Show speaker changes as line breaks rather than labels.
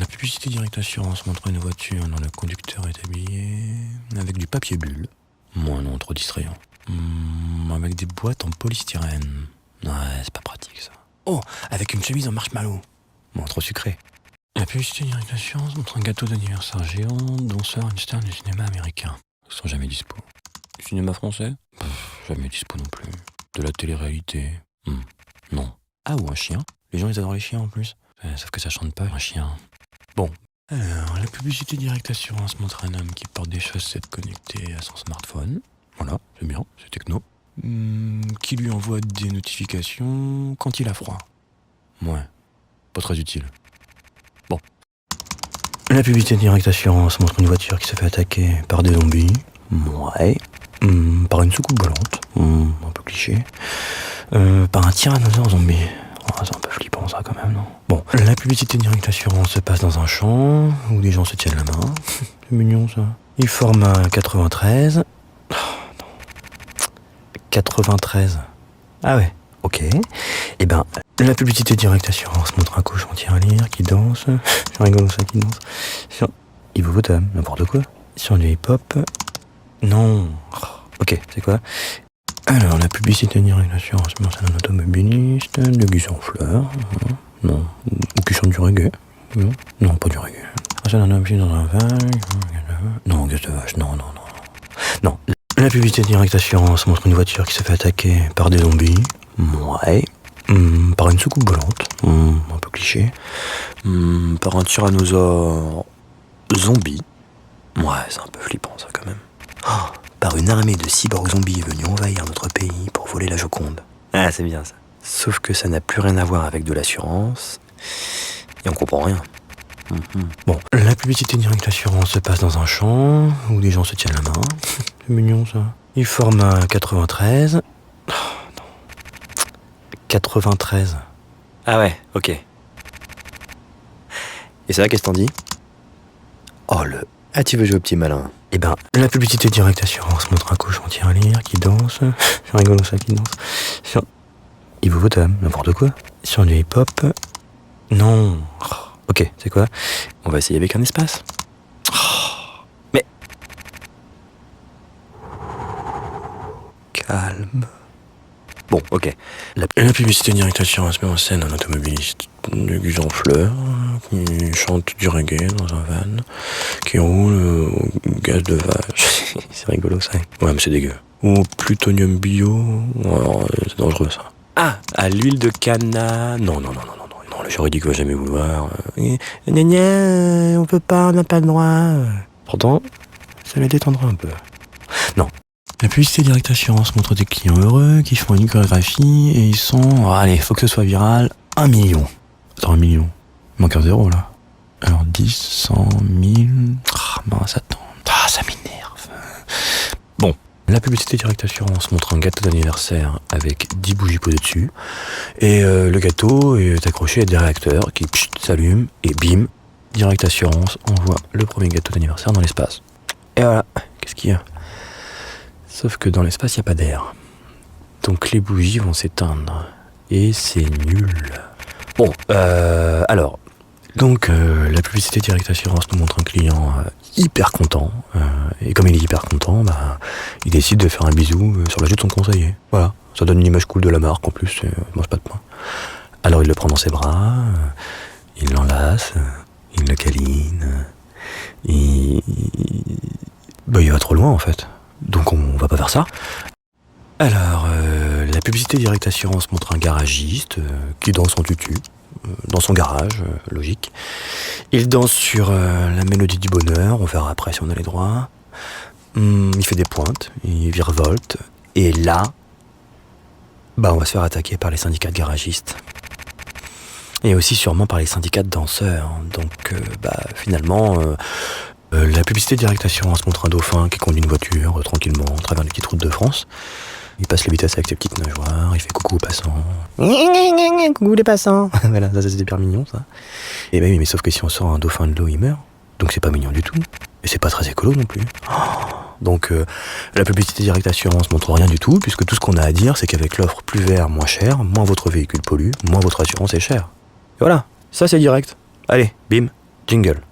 publicité Direct Assurance montre une voiture dont le conducteur est habillé avec du papier bulle. Moi non, trop distrayant. Avec des boîtes en polystyrène. Ouais, c'est pas pratique ça. Oh, avec une chemise en marshmallow. Bon, trop sucré. La publicité Direct Assurance montre un gâteau d'anniversaire géant dont sort une star du cinéma américain. Ils sont jamais dispo. Du cinéma français? Jamais dispo non plus. De la télé-réalité? Non. Ah, ou un chien? Les gens ils adorent les chiens en plus. Sauf que ça chante pas, un chien. Bon. Alors, la publicité Direct Assurance montre un homme qui porte des chaussettes connectées à son smartphone. Voilà, c'est bien, c'est techno. Qui lui envoie des notifications quand il a froid. Ouais, pas très utile. Bon. La publicité Direct Assurance montre une voiture qui se fait attaquer par des zombies. Ouais. Par une soucoupe volante. Un peu cliché. Par un tyrannosaure zombie. Oh, c'est un peu flippant ça quand même, non? Bon, la publicité Direct Assurance se passe dans un champ où les gens se tiennent la main. C'est mignon ça. Il forme un 93. Oh, non. 93. Ah ouais, ok. Et ben, la publicité Direct Assurance montre un cochon tirelire qui danse. C'est rigolo ça qui danse. Sur hippopotame, n'importe quoi. Sur du hip-hop. Non. Ok, c'est quoi? Alors, la publicité Direct Assurance montre un automobiliste déguisé en fleurs. Non. Ou qui chante du reggae. Non, pas du reggae. C'est un homme qui est dans un van. Non, gaz de vache. Non. Non. La publicité Direct Assurance montre une voiture qui se fait attaquer par des zombies. Ouais. Par une soucoupe volante. Un peu cliché. Par un tyrannosaure zombie. Ouais, c'est un peu flippant ça quand même. Par une armée de cyborgs zombies venus envahir notre pays pour voler la Joconde. Ah, c'est bien ça. Sauf que ça n'a plus rien à voir avec de l'assurance. Et on comprend rien. Bon, la publicité Direct Assurance se passe dans un champ où les gens se tiennent la main. C'est mignon ça. Il forme un 93. Oh, non. 93. Ah ouais, ok. Et ça va, qu'est-ce que t'en dis? Oh le... Ah, tu veux jouer au petit malin? Eh ben, la publicité Direct Assurance montre un cochon tirelire qui danse. C'est rigolo ça qui danse. Sur hippopotame, n'importe quoi. Sur du hip-hop. Non. Ok, c'est quoi? On va essayer avec un espace. Mais... Calme. Bon, ok. La publicité Direct Assurance met en scène un automobiliste déguisé en fleurs, qui chante du reggae dans un van, qui roule au gaz de vache. C'est rigolo ça. Ouais, mais c'est dégueu. Ou plutonium bio. Alors, c'est dangereux ça. Ah, à l'huile de canna. Non, le juridique va jamais vouloir. On peut pas, on n'a pas le droit. Pourtant, ça les détendra un peu. Non. La publicité Direct Assurance montre des clients heureux qui font une chorégraphie et ils sont... Oh, allez, faut que ce soit viral. 1 million. Attends, 1 million. Il manque un zéro là. Alors 10, 100, 1000... mince, attends. Ça m'énerve. Bon. La publicité Direct Assurance montre un gâteau d'anniversaire avec 10 bougies posées dessus. Et le gâteau est accroché à des réacteurs qui s'allument et bim, Direct Assurance envoie le premier gâteau d'anniversaire dans l'espace. Et voilà. Qu'est-ce qu'il y a? Sauf que dans l'espace, il n'y a pas d'air. Donc les bougies vont s'éteindre. Et c'est nul. Bon, alors... Donc la publicité Direct Assurance nous montre un client hyper content. Et comme il est hyper content, il décide de faire un bisou sur la joue de son conseiller. Voilà, ça donne une image cool de la marque en plus, il mange pas de pain. Alors il le prend dans ses bras, il l'enlace, il le câline. Il va trop loin en fait. Donc on va pas faire ça. Alors, la publicité Direct Assurance montre un garagiste qui danse en tutu, dans son garage, logique. Il danse sur la mélodie du bonheur, on verra après si on a les droits. Il fait des pointes, il virevolte. Et là, on va se faire attaquer par les syndicats de garagistes. Et aussi sûrement par les syndicats de danseurs. Donc, finalement... la publicité Direct Assurance montre un dauphin qui conduit une voiture tranquillement à travers les petites routes de France. Il passe les vitesses avec ses petites nageoires, il fait coucou aux passants. Coucou les passants. Voilà, ça c'est super mignon ça. Et oui, mais sauf que si on sort un dauphin de l'eau, il meurt. Donc c'est pas mignon du tout. Et c'est pas très écolo non plus. Donc la publicité Direct Assurance montre rien du tout, puisque tout ce qu'on a à dire, c'est qu'avec l'offre plus vert, moins cher, moins votre véhicule pollue, moins votre assurance est chère. Et voilà, ça c'est direct. Allez, bim. Jingle.